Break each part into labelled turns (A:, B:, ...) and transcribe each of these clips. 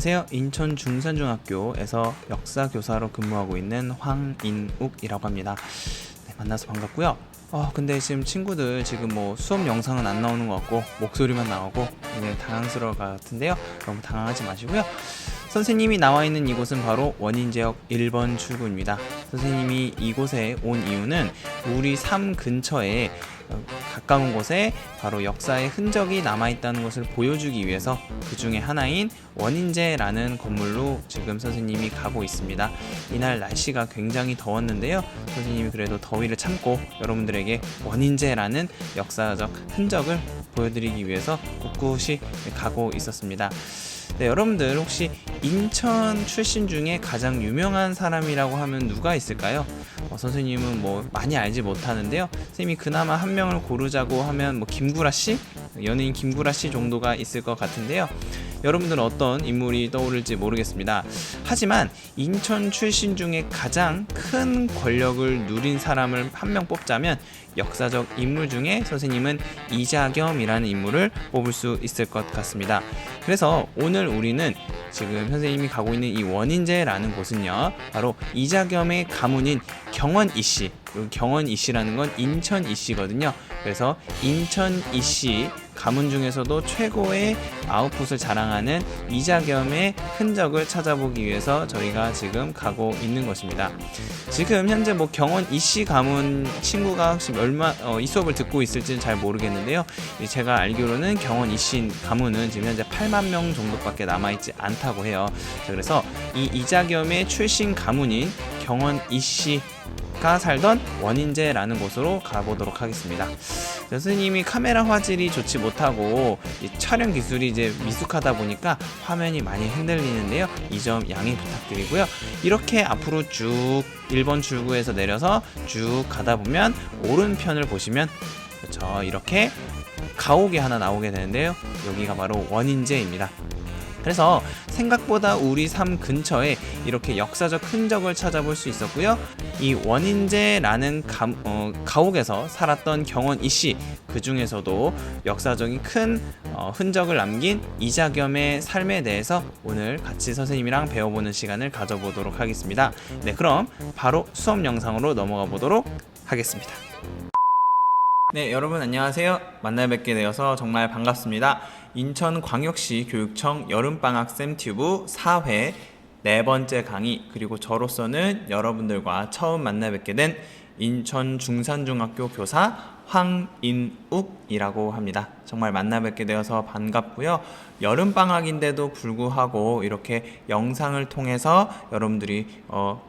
A: 안녕하세요. 인천 중산중학교에서 역사교사로 근무하고 있는 황인욱이라고 합니다. 네, 만나서 반갑고요. 근데 지금 친구들 지금 뭐 수업 영상은 안 나오는 것 같고 목소리만 나오고 굉장히 당황스러울 것 같은데요. 너무 당황하지 마시고요. 선생님이 나와 있는 이곳은 바로 원인제역 1번 출구입니다. 선생님이 이곳에 온 이유는 우리 삶 근처에 가까운 곳에 바로 역사의 흔적이 남아있다는 것을 보여주기 위해서 그 중에 하나인 원인제라는 건물로 지금 선생님이 가고 있습니다. 이날 날씨가 굉장히 더웠는데요. 선생님이 그래도 더위를 참고 여러분들에게 원인제라는 역사적 흔적을 보여드리기 위해서 꿋꿋이 가고 있었습니다. 네, 여러분들 혹시 인천 출신 중에 가장 유명한 사람이라고 하면 누가 있을까요? 선생님은 뭐 많이 알지 못하는데요. 선생님이 그나마 한 명을 고르자고 하면 뭐 김구라 씨? 연예인 김구라 씨 정도가 있을 것 같은데요. 여러분들은 어떤 인물이 떠오를지 모르겠습니다. 하지만 인천 출신 중에 가장 큰 권력을 누린 사람을 한 명 뽑자면 역사적 인물 중에 선생님은 이자겸이라는 인물을 뽑을 수 있을 것 같습니다. 그래서 오늘 우리는 지금 선생님이 가고 있는 이 원인제라는 곳은요, 바로 이자겸의 가문인 경원 이씨, 경원 이씨라는 건 인천 이씨거든요. 그래서 인천 이씨 가문 중에서도 최고의 아웃풋을 자랑하는 이자겸의 흔적을 찾아보기 위해서 저희가 지금 가고 있는 것입니다. 지금 현재 뭐 경원 이씨 가문 친구가 혹시 이 수업을 듣고 있을지는 잘 모르겠는데요. 제가 알기로는 경원 이씨 가문은 지금 현재 8만 명 정도밖에 남아있지 않다고 해요. 그래서 이 이자겸의 출신 가문인 경원 이씨 가 살던 원인제라는 곳으로 가보도록 하겠습니다. 선생님이 카메라 화질이 좋지 못하고 이 촬영 기술이 이제 미숙하다 보니까 화면이 많이 흔들리는데요. 이 점 양해 부탁드리고요. 이렇게 앞으로 쭉 1번 출구에서 내려서 쭉 가다 보면 오른편을 보시면 그렇죠, 이렇게 가옥이 하나 나오게 되는데요. 여기가 바로 원인제입니다. 그래서 생각보다 우리 삶 근처에 이렇게 역사적 흔적을 찾아볼 수 있었고요. 이 원인제라는 가옥에서 살았던 경원 이씨, 그 중에서도 역사적인 큰 흔적을 남긴 이자겸의 삶에 대해서 오늘 같이 선생님이랑 배워보는 시간을 가져보도록 하겠습니다. 네, 그럼 바로 수업 영상으로 넘어가 보도록 하겠습니다. 네, 여러분 안녕하세요. 만나 뵙게 되어서 정말 반갑습니다. 인천광역시 교육청 여름방학 쌤튜브 4회 네 번째 강의, 그리고 저로서는 여러분들과 처음 만나 뵙게 된 인천 중산중학교 교사 황인욱이라고 합니다. 정말 만나 뵙게 되어서 반갑고요. 여름방학인데도 불구하고 이렇게 영상을 통해서 여러분들이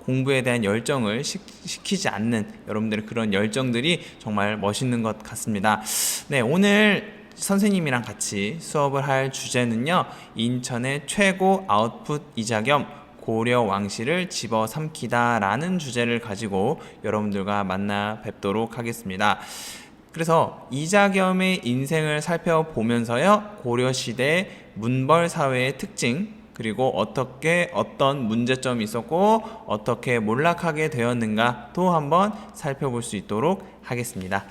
A: 공부에 대한 열정을 식히지 않는 여러분들의 그런 열정들이 정말 멋있는 것 같습니다. 네, 오늘 선생님이랑 같이 수업을 할 주제는요, 인천의 최고 아웃풋 이자겸 고려 왕실을 집어삼키다 라는 주제를 가지고 여러분들과 만나 뵙도록 하겠습니다. 그래서 이자겸의 인생을 살펴보면서요, 고려시대 문벌 사회의 특징, 그리고 어떤 문제점이 있었고 어떻게 몰락하게 되었는가 또 한번 살펴볼 수 있도록 하겠습니다.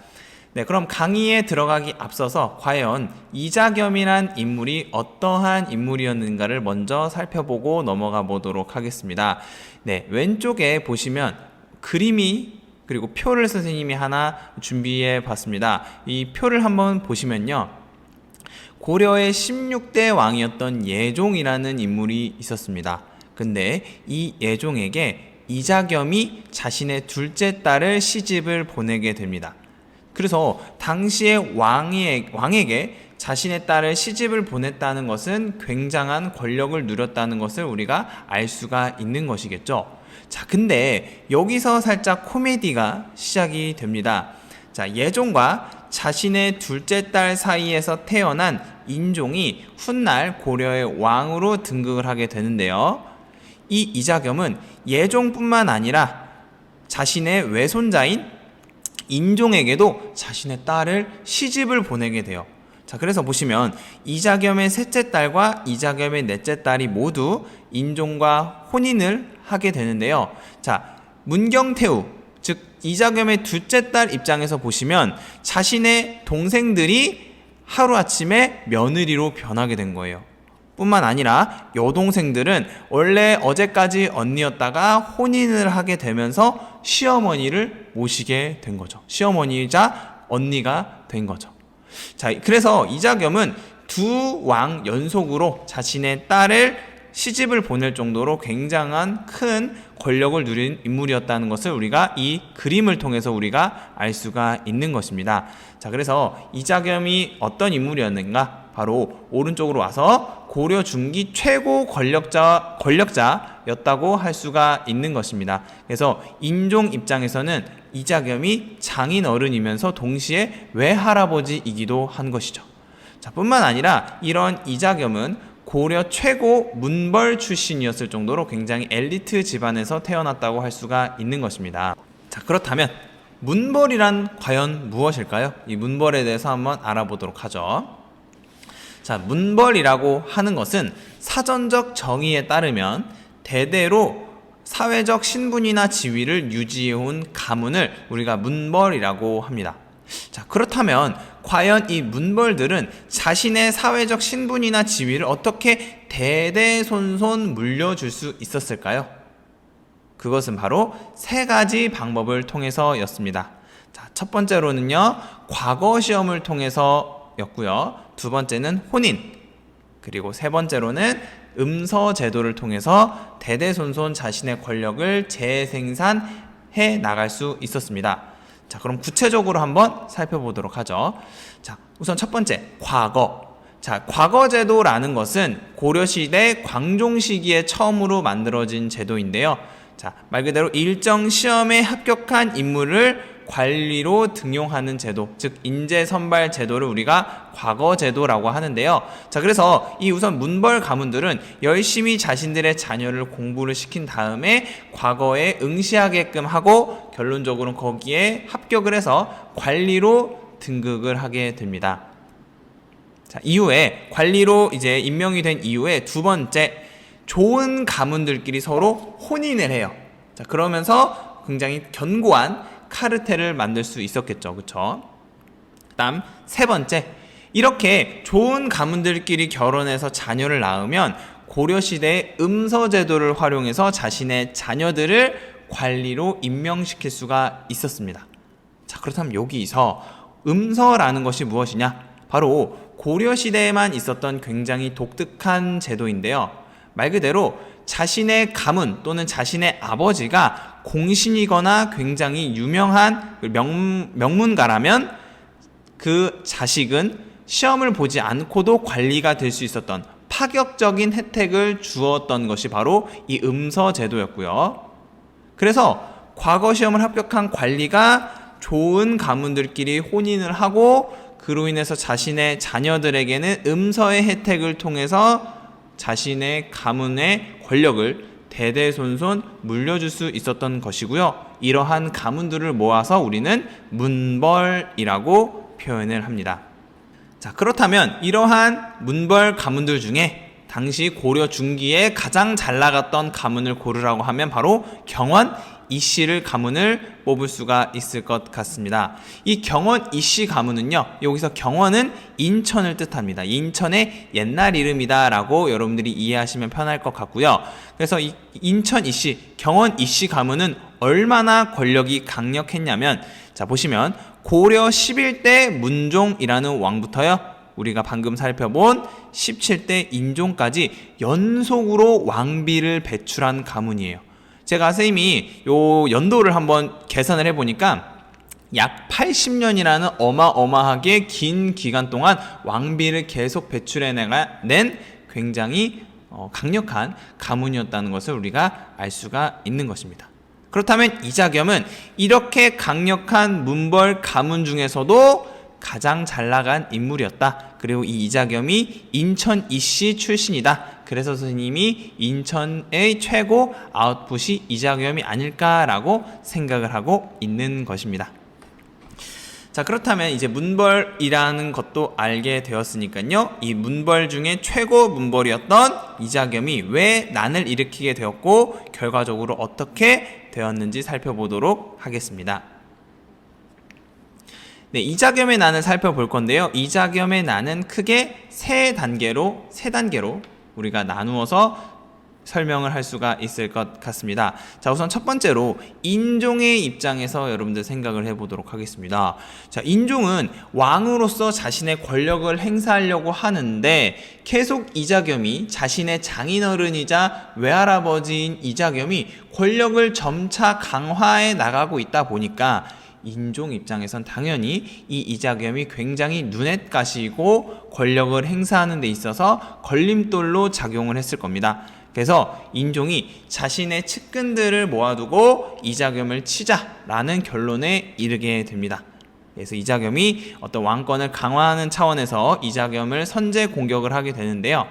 A: 네, 그럼 강의에 들어가기 앞서서 과연 이자겸이란 인물이 어떠한 인물이었는가를 먼저 살펴보고 넘어가 보도록 하겠습니다. 네, 왼쪽에 보시면 그림이 그리고 표를 선생님이 하나 준비해 봤습니다. 이 표를 한번 보시면요, 고려의 16대 왕이었던 예종이라는 인물이 있었습니다. 근데 이 예종에게 이자겸이 자신의 둘째 딸을 시집을 보내게 됩니다. 그래서 당시에 왕에게 자신의 딸을 시집을 보냈다는 것은 굉장한 권력을 누렸다는 것을 우리가 알 수가 있는 것이겠죠. 자, 근데 여기서 살짝 코미디가 시작이 됩니다. 자, 예종과 자신의 둘째 딸 사이에서 태어난 인종이 훗날 고려의 왕으로 등극을 하게 되는데요. 이 이자겸은 예종뿐만 아니라 자신의 외손자인 인종에게도 자신의 딸을 시집을 보내게 돼요. 자, 그래서 보시면 이자겸의 셋째 딸과 이자겸의 넷째 딸이 모두 인종과 혼인을 하게 되는데요. 자, 문경태우, 즉 이자겸의 둘째 딸 입장에서 보시면 자신의 동생들이 하루아침에 며느리로 변하게 된 거예요. 뿐만 아니라 여동생들은 원래 어제까지 언니였다가 혼인을 하게 되면서 시어머니를 모시게 된 거죠. 시어머니이자 언니가 된 거죠. 자, 그래서 이자겸은 두 왕 연속으로 자신의 딸을 시집을 보낼 정도로 굉장한 큰 권력을 누린 인물이었다는 것을 우리가 이 그림을 통해서 우리가 알 수가 있는 것입니다. 자, 그래서 이자겸이 어떤 인물이었는가? 바로 오른쪽으로 와서 고려 중기 최고 권력자였다고 할 수가 있는 것입니다. 그래서 인종 입장에서는 이자겸이 장인어른이면서 동시에 외할아버지이기도 한 것이죠. 자, 뿐만 아니라 이런 이자겸은 고려 최고 문벌 출신이었을 정도로 굉장히 엘리트 집안에서 태어났다고 할 수가 있는 것입니다. 자, 그렇다면 문벌이란 과연 무엇일까요? 이 문벌에 대해서 한번 알아보도록 하죠. 자, 문벌이라고 하는 것은 사전적 정의에 따르면 대대로 사회적 신분이나 지위를 유지해온 가문을 우리가 문벌이라고 합니다. 자, 그렇다면 과연 이 문벌들은 자신의 사회적 신분이나 지위를 어떻게 대대손손 물려줄 수 있었을까요? 그것은 바로 세 가지 방법을 통해서였습니다. 자, 첫 번째로는요, 과거 시험을 통해서였고요. 두 번째는 혼인, 그리고 세 번째로는 음서 제도를 통해서 대대손손 자신의 권력을 재생산해 나갈 수 있었습니다. 자, 그럼 구체적으로 한번 살펴보도록 하죠. 자, 우선 첫 번째, 과거. 자, 과거제도라는 것은 고려시대 광종 시기에 처음으로 만들어진 제도인데요. 자, 말 그대로 일정 시험에 합격한 인물을 관리로 등용하는 제도, 즉 인재 선발 제도를 우리가 과거 제도라고 하는데요. 자, 그래서 이 우선 문벌 가문들은 열심히 자신들의 자녀를 공부를 시킨 다음에 과거에 응시하게끔 하고 결론적으로 거기에 합격을 해서 관리로 등극을 하게 됩니다. 자, 이후에 관리로 이제 임명이 된 이후에 두 번째, 좋은 가문들끼리 서로 혼인을 해요. 자, 그러면서 굉장히 견고한 카르텔을 만들 수 있었겠죠. 그쵸? 그다음 세 번째, 이렇게 좋은 가문들끼리 결혼해서 자녀를 낳으면 고려시대의 음서제도를 활용해서 자신의 자녀들을 관리로 임명시킬 수가 있었습니다. 자, 그렇다면 여기서 음서라는 것이 무엇이냐? 바로 고려시대에만 있었던 굉장히 독특한 제도인데요. 말 그대로 자신의 가문 또는 자신의 아버지가 공신이거나 굉장히 유명한 명문가라면 그 자식은 시험을 보지 않고도 관리가 될 수 있었던 파격적인 혜택을 주었던 것이 바로 이 음서 제도였고요. 그래서 과거 시험을 합격한 관리가 좋은 가문들끼리 혼인을 하고 그로 인해서 자신의 자녀들에게는 음서의 혜택을 통해서 자신의 가문의 권력을 대대손손 물려줄 수 있었던 것이고요. 이러한 가문들을 모아서 우리는 문벌이라고 표현을 합니다. 자, 그렇다면 이러한 문벌 가문들 중에 당시 고려 중기에 가장 잘 나갔던 가문을 고르라고 하면 바로 경원 이씨를 가문을 뽑을 수가 있을 것 같습니다. 이 경원 이씨 가문은요, 여기서 경원은 인천을 뜻합니다. 인천의 옛날 이름이다 라고 여러분들이 이해하시면 편할 것 같고요. 그래서 이 인천 이씨, 경원 이씨 가문은 얼마나 권력이 강력했냐면, 자, 보시면 고려 11대 문종이라는 왕부터요, 우리가 방금 살펴본 17대 인종까지 연속으로 왕비를 배출한 가문이에요. 제가 선생님이 요 연도를 한번 계산을 해보니까 약 80년이라는 어마어마하게 긴 기간 동안 왕비를 계속 배출해낸 굉장히 강력한 가문이었다는 것을 우리가 알 수가 있는 것입니다. 그렇다면 이자겸은 이렇게 강력한 문벌 가문 중에서도 가장 잘 나간 인물이었다. 그리고 이 이자겸이 인천 이씨 출신이다. 그래서 선생님이 인천의 최고 아웃풋이 이자겸이 아닐까라고 생각을 하고 있는 것입니다. 자, 그렇다면 이제 문벌이라는 것도 알게 되었으니까요. 이 문벌 중에 최고 문벌이었던 이자겸이 왜 난을 일으키게 되었고 결과적으로 어떻게 되었는지 살펴보도록 하겠습니다. 네, 이자겸의 난을 살펴볼 건데요. 이자겸의 난은 크게 세 단계로 우리가 나누어서 설명을 할 수가 있을 것 같습니다. 자, 우선 첫 번째로 인종의 입장에서 여러분들 생각을 해보도록 하겠습니다. 자, 인종은 왕으로서 자신의 권력을 행사하려고 하는데 계속 이자겸이 자신의 장인어른이자 외할아버지인 이자겸이 권력을 점차 강화해 나가고 있다 보니까 인종 입장에선 당연히 이 이자겸이 굉장히 눈엣 가시고 권력을 행사하는 데 있어서 걸림돌로 작용을 했을 겁니다. 그래서 인종이 자신의 측근들을 모아두고 이자겸을 치자라는 결론에 이르게 됩니다. 그래서 이자겸이 어떤 왕권을 강화하는 차원에서 이자겸을 선제 공격을 하게 되는데요.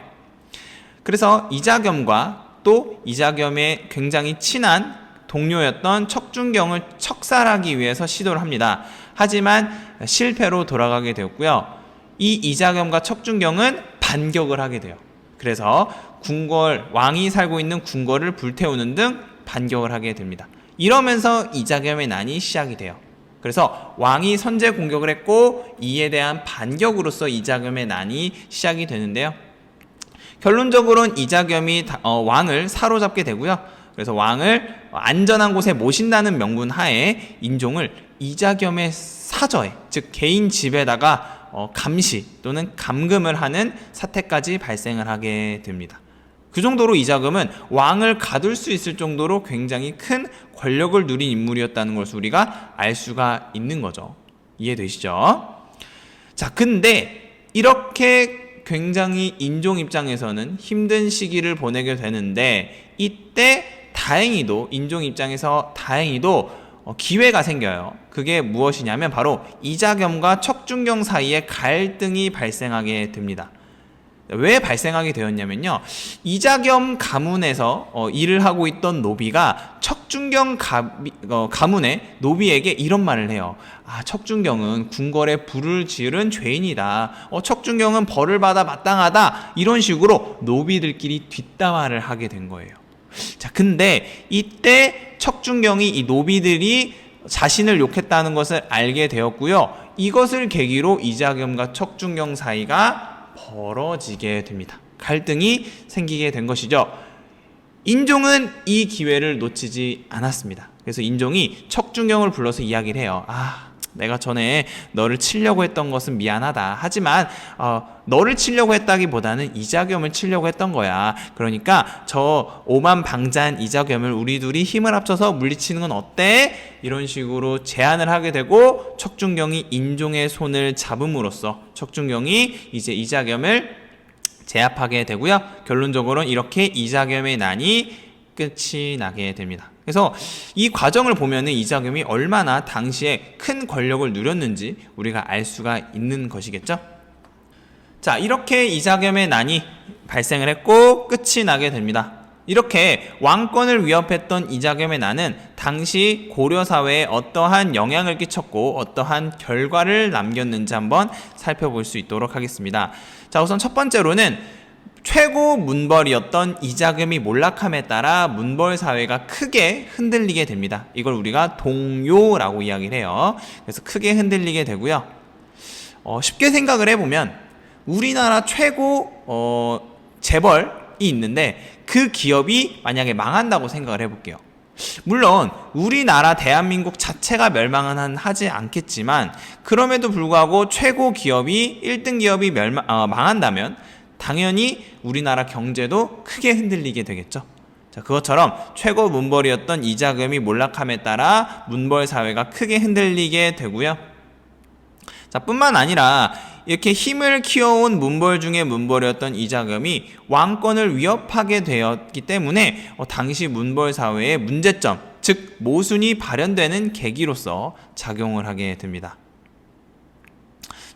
A: 그래서 이자겸과 또 이자겸의 굉장히 친한 동료였던 척준경을 척살하기 위해서 시도를 합니다. 하지만 실패로 돌아가게 되었고요. 이 이자겸과 척준경은 반격을 하게 돼요. 그래서 왕이 살고 있는 궁궐을 불태우는 등 반격을 하게 됩니다. 이러면서 이자겸의 난이 시작이 돼요. 그래서 왕이 선제 공격을 했고 이에 대한 반격으로서 이자겸의 난이 시작이 되는데요. 결론적으로는 이자겸이 왕을 사로잡게 되고요. 그래서 왕을 안전한 곳에 모신다는 명분 하에 인종을 이자겸의 사저에, 즉 개인 집에다가 감시 또는 감금을 하는 사태까지 발생을 하게 됩니다. 그 정도로 이자겸은 왕을 가둘 수 있을 정도로 굉장히 큰 권력을 누린 인물이었다는 것을 우리가 알 수가 있는 거죠. 이해되시죠? 자, 근데 이렇게 굉장히 인종 입장에서는 힘든 시기를 보내게 되는데 이때 다행히도 인종 입장에서 다행히도 기회가 생겨요. 그게 무엇이냐면 바로 이자겸과 척준경 사이에 갈등이 발생하게 됩니다. 왜 발생하게 되었냐면요. 이자겸 가문에서 일을 하고 있던 노비가 척준경 가문의 노비에게 이런 말을 해요. 척준경은 궁궐에 불을 지른 죄인이다. 척준경은 벌을 받아 마땅하다. 이런 식으로 노비들끼리 뒷담화를 하게 된 거예요. 자, 근데 이때 척준경이 이 노비들이 자신을 욕했다는 것을 알게 되었고요. 이것을 계기로 이자겸과 척준경 사이가 벌어지게 됩니다. 갈등이 생기게 된 것이죠. 인종은 이 기회를 놓치지 않았습니다. 그래서 인종이 척준경을 불러서 이야기를 해요. 내가 전에 너를 치려고 했던 것은 미안하다. 하지만 너를 치려고 했다기보다는 이자겸을 치려고 했던 거야. 그러니까 저 오만방자한 이자겸을 우리 둘이 힘을 합쳐서 물리치는 건 어때? 이런 식으로 제안을 하게 되고 척준경이 인종의 손을 잡음으로써 척준경이 이제 이자겸을 제압하게 되고요. 결론적으로는 이렇게 이자겸의 난이 끝이 나게 됩니다. 그래서 이 과정을 보면은 이자겸이 얼마나 당시에 큰 권력을 누렸는지 우리가 알 수가 있는 것이겠죠. 자, 이렇게 이자겸의 난이 발생을 했고 끝이 나게 됩니다. 이렇게 왕권을 위협했던 이자겸의 난은 당시 고려 사회에 어떠한 영향을 끼쳤고 어떠한 결과를 남겼는지 한번 살펴볼 수 있도록 하겠습니다. 자, 우선 첫 번째로는 최고 문벌이었던 이자겸이 몰락함에 따라 문벌 사회가 크게 흔들리게 됩니다. 이걸 우리가 동요라고 이야기를 해요. 그래서 크게 흔들리게 되고요. 쉽게 생각을 해보면 우리나라 최고 재벌이 있는데 그 기업이 만약에 망한다고 생각을 해볼게요. 물론 우리나라 대한민국 자체가 멸망은 하지 않겠지만 그럼에도 불구하고 최고 기업이 1등 기업이 망한다면 당연히 우리나라 경제도 크게 흔들리게 되겠죠. 자, 그것처럼 최고 문벌이었던 이자겸이 몰락함에 따라 문벌 사회가 크게 흔들리게 되고요. 자, 뿐만 아니라 이렇게 힘을 키워온 문벌 중에 문벌이었던 이자겸이 왕권을 위협하게 되었기 때문에 당시 문벌 사회의 문제점, 즉 모순이 발현되는 계기로서 작용을 하게 됩니다.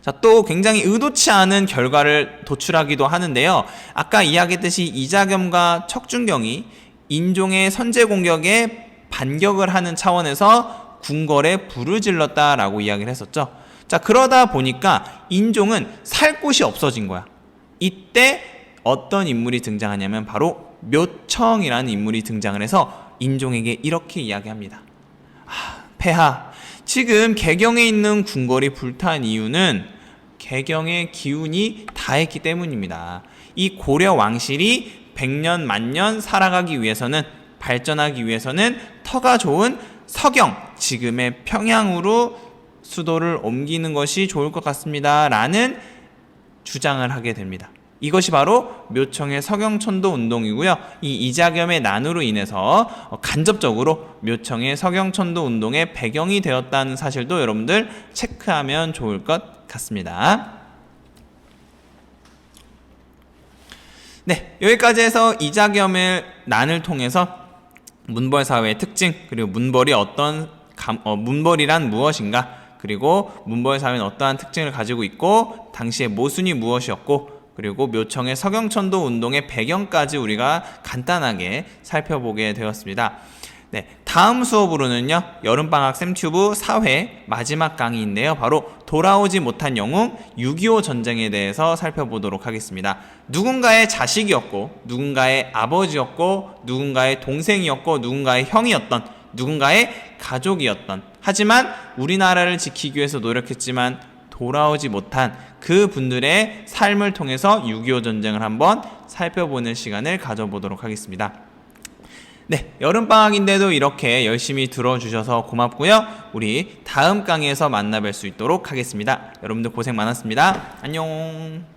A: 자, 또 굉장히 의도치 않은 결과를 도출하기도 하는데요. 아까 이야기했듯이 이자겸과 척준경이 인종의 선제 공격에 반격을 하는 차원에서 궁궐에 불을 질렀다라고 이야기를 했었죠. 자, 그러다 보니까 인종은 살 곳이 없어진 거야. 이때 어떤 인물이 등장하냐면 바로 묘청이라는 인물이 등장을 해서 인종에게 이렇게 이야기합니다. 폐하, 지금 개경에 있는 궁궐이 불탄 이유는 개경의 기운이 다했기 때문입니다. 이 고려 왕실이 100년 만년 살아가기 위해서는, 발전하기 위해서는 터가 좋은 서경, 지금의 평양으로 수도를 옮기는 것이 좋을 것 같습니다 라는 주장을 하게 됩니다. 이것이 바로 묘청의 서경천도 운동이고요. 이 이자겸의 난으로 인해서 간접적으로 묘청의 서경천도 운동의 배경이 되었다는 사실도 여러분들 체크하면 좋을 것 같습니다. 네, 여기까지 해서 이자겸의 난을 통해서 문벌사회의 특징, 그리고 문벌이란 무엇인가, 그리고 문벌사회는 어떠한 특징을 가지고 있고 당시의 모순이 무엇이었고, 그리고 묘청의 서경천도 운동의 배경까지 우리가 간단하게 살펴보게 되었습니다. 네, 다음 수업으로는요, 여름방학 쌤튜브 4회 마지막 강의인데요, 바로 돌아오지 못한 영웅 6.25 전쟁에 대해서 살펴보도록 하겠습니다. 누군가의 자식이었고, 누군가의 아버지였고, 누군가의 동생이었고, 누군가의 형이었던, 누군가의 가족이었던, 하지만 우리나라를 지키기 위해서 노력했지만 돌아오지 못한 그 분들의 삶을 통해서 6.25 전쟁을 한번 살펴보는 시간을 가져보도록 하겠습니다. 네, 여름방학인데도 이렇게 열심히 들어주셔서 고맙고요. 우리 다음 강의에서 만나 뵐 수 있도록 하겠습니다. 여러분들 고생 많았습니다. 안녕.